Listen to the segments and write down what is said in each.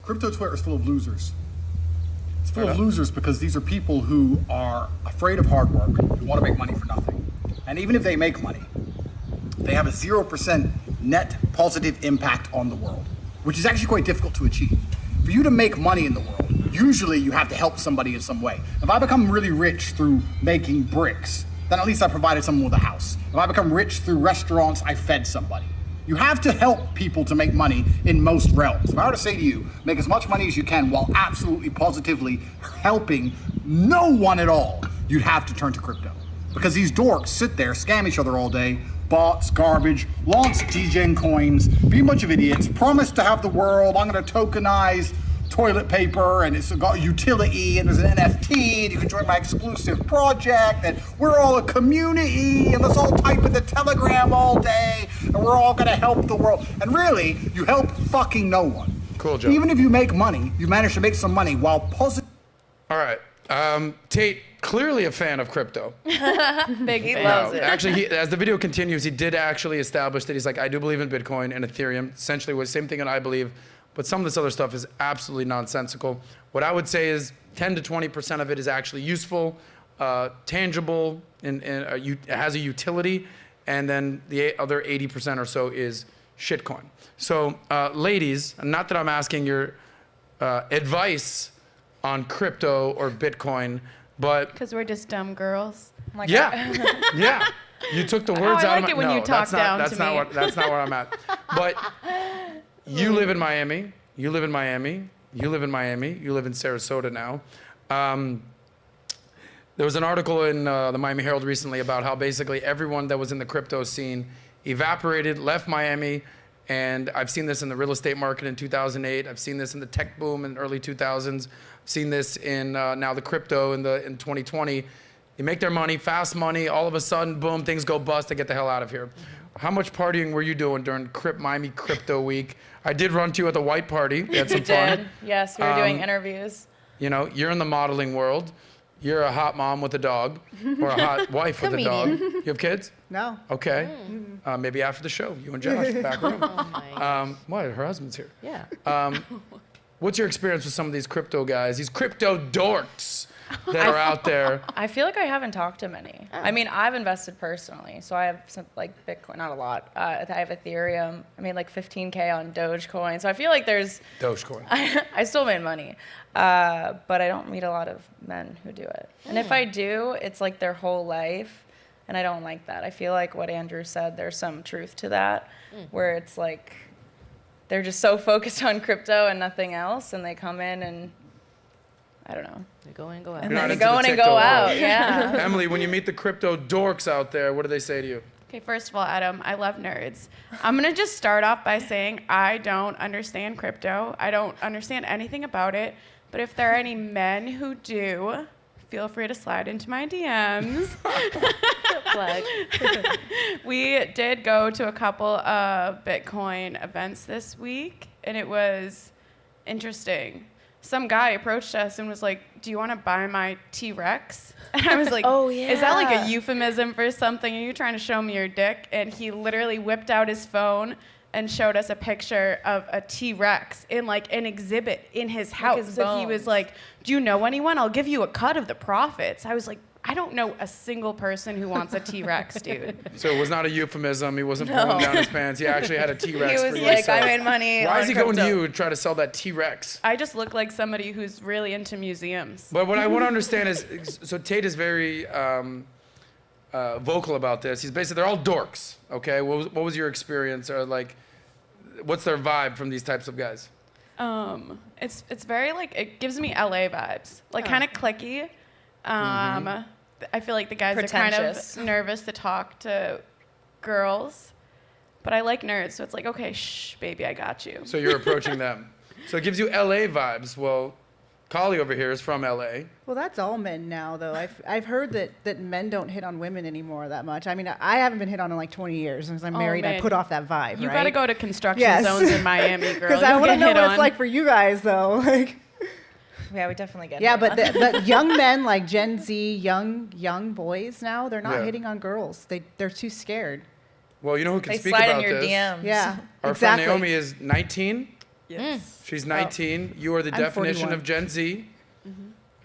Crypto Twitter is full of losers. It's full of losers because these are people who are afraid of hard work, who want to make money for nothing. And even if they make money, they have a 0% net positive impact on the world, which is actually quite difficult to achieve. For you to make money in the world, usually you have to help somebody in some way. If I become really rich through making bricks, then at least I provided someone with a house. If I become rich through restaurants, I fed somebody. You have to help people to make money in most realms. If I were to say to you, make as much money as you can while absolutely positively helping no one at all, you'd have to turn to crypto. Because these dorks sit there, scam each other all day, bots, garbage, launch degen coins, be a bunch of idiots, promise to have the world, I'm gonna tokenize toilet paper, and it's got utility, and there's an NFT, and you can join my exclusive project, and we're all a community, and let's all type in the Telegram all day, and we're all gonna help the world. And really, you help fucking no one. Cool, Joe. Even if you make money, you manage to make some money while positive. All right. Tate, clearly a fan of crypto. Big fan. Loves it. Actually, as the video continues, he did actually establish that he's like, I do believe in Bitcoin and Ethereum. Essentially, was the same thing that I believe. But some of this other stuff is absolutely nonsensical. What I would say is 10 to 20% of it is actually useful, tangible, and it has a utility. And then the other 80% or so is shitcoin. So ladies, not that I'm asking your advice on crypto or Bitcoin, but... Because we're just dumb girls. Like yeah, yeah. You took the words out of my... I like it when you talk down to me. That's not where I'm at. But... You live in Miami. You live in Miami. You live in Miami. You live in Sarasota now. There was an article in the Miami Herald recently about how basically everyone that was in the crypto scene evaporated, left Miami, and I've seen this in the real estate market in 2008. I've seen this in the tech boom in the early 2000s. I've seen this in now the crypto in 2020. They make their money, fast money. All of a sudden, boom, things go bust. They get the hell out of here. How much partying were you doing during Miami Crypto Week? I did run to you at the white party. We had some fun. Yes, we were doing interviews. You know, you're in the modeling world. You're a hot mom with a dog, or a hot wife with a dog. You have kids? No. Okay. Maybe after the show, you and Josh, back room. What? Her husband's here. Yeah. What's your experience with some of these crypto guys, these crypto dorks that are out there? I feel like I haven't talked to many. I mean, I've invested personally, so I have some like Bitcoin, not a lot. I have Ethereum. I made like 15K on Dogecoin, so I feel like there's Dogecoin. I still made money, but I don't meet a lot of men who do it. And if I do, it's like their whole life, and I don't like that. I feel like what Andrew said, there's some truth to that, where it's like they're just so focused on crypto and nothing else, and they come in and I don't know. They go in and go out. And then they go in and go out, yeah. Emily, when you meet the crypto dorks out there, what do they say to you? Okay, first of all, Adam, I love nerds. I'm going to just start off by saying I don't understand crypto. I don't understand anything about it. But if there are any men who do, feel free to slide into my DMs. Flag. We did go to a couple of Bitcoin events this week, and it was interesting. Some guy approached us and was like, do you want to buy my T-Rex? And I was like, oh, yeah. Is that like a euphemism for something? Are you trying to show me your dick? And he literally whipped out his phone and showed us a picture of a T-Rex in like an exhibit in his house. his So he was bones. like, do you know anyone? I'll give you a cut of the profits. I was like, I don't know a single person who wants a T-Rex, dude. So it was not a euphemism. He wasn't pulling down his pants. He actually had a T-Rex He for was you. like, to I sell. made money Why on is he going to crypto. you to try to sell that T-Rex? I just look like somebody who's really into museums. But what I want to understand is, so Tate is very vocal about this. He's basically, they're all dorks, okay? What was your experience, or like, what's their vibe from these types of guys? It's very like, it gives me LA vibes, like kind of cliquey. I feel like the guys are kind Pretentious. of nervous to talk to girls, but I like nerds, so it's like, okay, shh, baby, I got you. So you're approaching them. So it gives you LA vibes. Well, Kali over here is from LA. Well, that's all men now, though. I've heard that men don't hit on women anymore that much. I mean, I haven't been hit on in like 20 years. Since I'm married, I man. put off that vibe, You right? gotta go to construction Yes. zones in Miami, girl. Because I You'll want to get know hit what on. it's like for you guys, though. Like, Yeah, we definitely get yeah, it. but young men, like Gen Z, young boys now, they're not Yeah. hitting on girls. They're too scared. Well, you know who can They speak slide about in your this? DMs. Yeah, Our exactly. friend Naomi is 19, Yes. She's 19. You are the I'm definition 41. of Gen Z.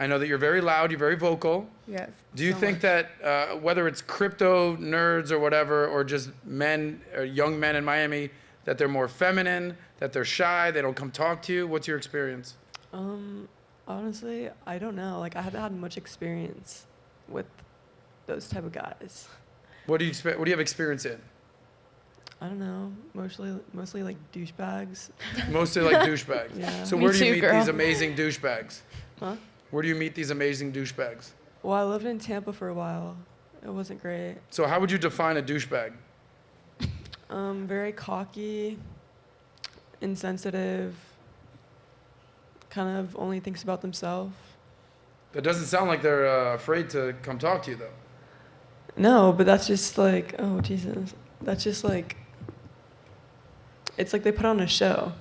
I know that you're very loud, you're very vocal. Yes. Do you think that whether it's crypto nerds or whatever, or just men, or young men in Miami, that they're more feminine, that they're shy, they don't come talk to you? What's your experience? Honestly, I don't know. Like, I haven't had much experience with those type of guys. What do you expect? What do you have experience in? I don't know. Mostly like douchebags. Mostly like douchebags. Yeah. So Me where do you too, meet girl. these amazing douchebags? Huh? Where do you meet these amazing douchebags? Well, I lived in Tampa for a while. It wasn't great. So how would you define a douchebag? Very cocky, insensitive, kind of only thinks about themselves. That doesn't sound like they're afraid to come talk to you, though. No, but that's just like, oh, Jesus. That's just like, it's like they put on a show.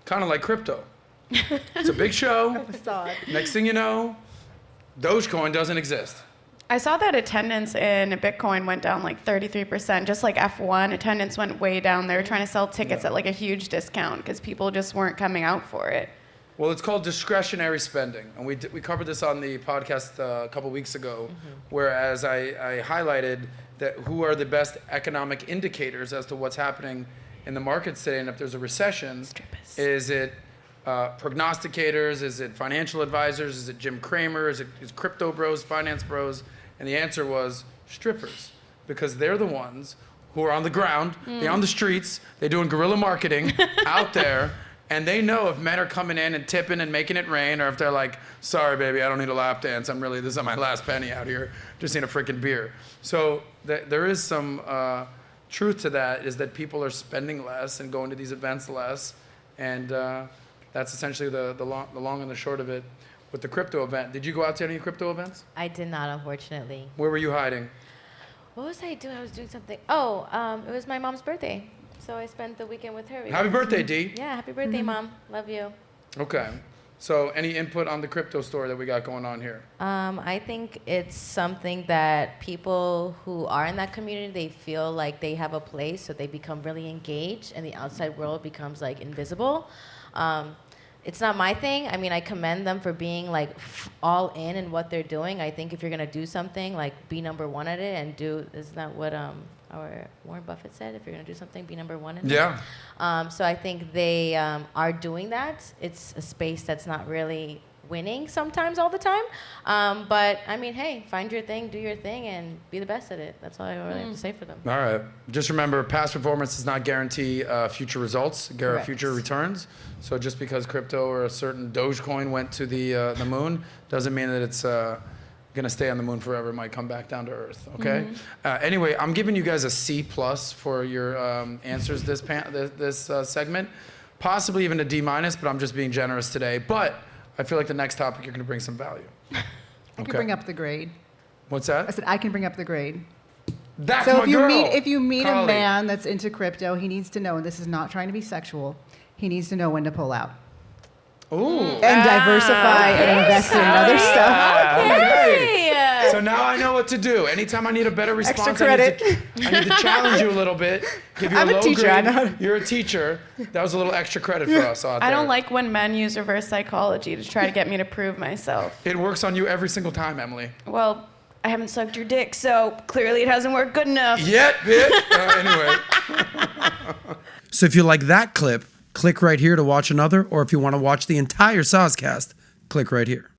Kind of like crypto. It's a big show. Facade. Next thing you know, Dogecoin doesn't exist. I saw that attendance in Bitcoin went down like 33%, just like F1. Attendance went way down. They were trying to sell tickets at like a huge discount because people just weren't coming out for it. Well, it's called discretionary spending. And we covered this on the podcast a couple weeks ago, whereas I highlighted that who are the best economic indicators as to what's happening in the markets today. And if there's a recession, is it prognosticators? Is it financial advisors? Is it Jim Cramer? Is crypto bros, finance bros? And the answer was strippers, because they're the ones who are on the ground, they're on the streets, they're doing guerrilla marketing out there, and they know if men are coming in and tipping and making it rain, or if they're like, sorry, baby, I don't need a lap dance. This is my last penny out here. Just need a freaking beer. So there is some truth to that, is that people are spending less and going to these events less. And that's essentially the long and the short of it. With the crypto event, did you go out to any crypto events? I did not, unfortunately. Where were you hiding? What was I doing? I was doing something. Oh, it was my mom's birthday. So I spent the weekend with her. Happy birthday, Dee. Yeah, happy birthday, Mom. Love you. Okay. So any input on the crypto story that we got going on here? I think it's something that people who are in that community, they feel like they have a place, so they become really engaged, and the outside world becomes like invisible. It's not my thing. I mean, I commend them for being like all in what they're doing. I think if you're gonna do something, like be number one at it and do. Isn't that what our Warren Buffett said? If you're gonna do something, be number one at it. Yeah. So I think they are doing that. It's a space that's not really winning sometimes all the time. But I mean, hey, find your thing, do your thing, and be the best at it. That's all I really have to say for them. All right. Just remember, past performance does not guarantee future results, Correct. future returns. So just because crypto or a certain Dogecoin went to the moon doesn't mean that it's going to stay on the moon forever. It might come back down to Earth. Okay. Anyway, I'm giving you guys a C+ for your answers this segment, possibly even a D-, but I'm just being generous today. But I feel like the next topic you're going to bring some value. I can bring up the grade. What's I that? said I can bring up the grade. That's So my if you meet Collie. a man that's into crypto, he needs to know, and this is not trying to be sexual, he needs to know when to pull out Ooh. and diversify and invest in other stuff. Okay. So now I know what to do. Anytime I need a better response, Extra credit. I need to challenge you a little bit. Give you I'm a low a teacher, I grade. know. You're a teacher. That was a little extra credit for us out there. I don't like when men use reverse psychology to try to get me to prove myself. It works on you every single time, Emily. Well, I haven't sucked your dick, so clearly it hasn't worked good enough. Yet, bitch. Anyway. So if you like that clip, click right here to watch another, or if you want to watch the entire SOSCAST, click right here.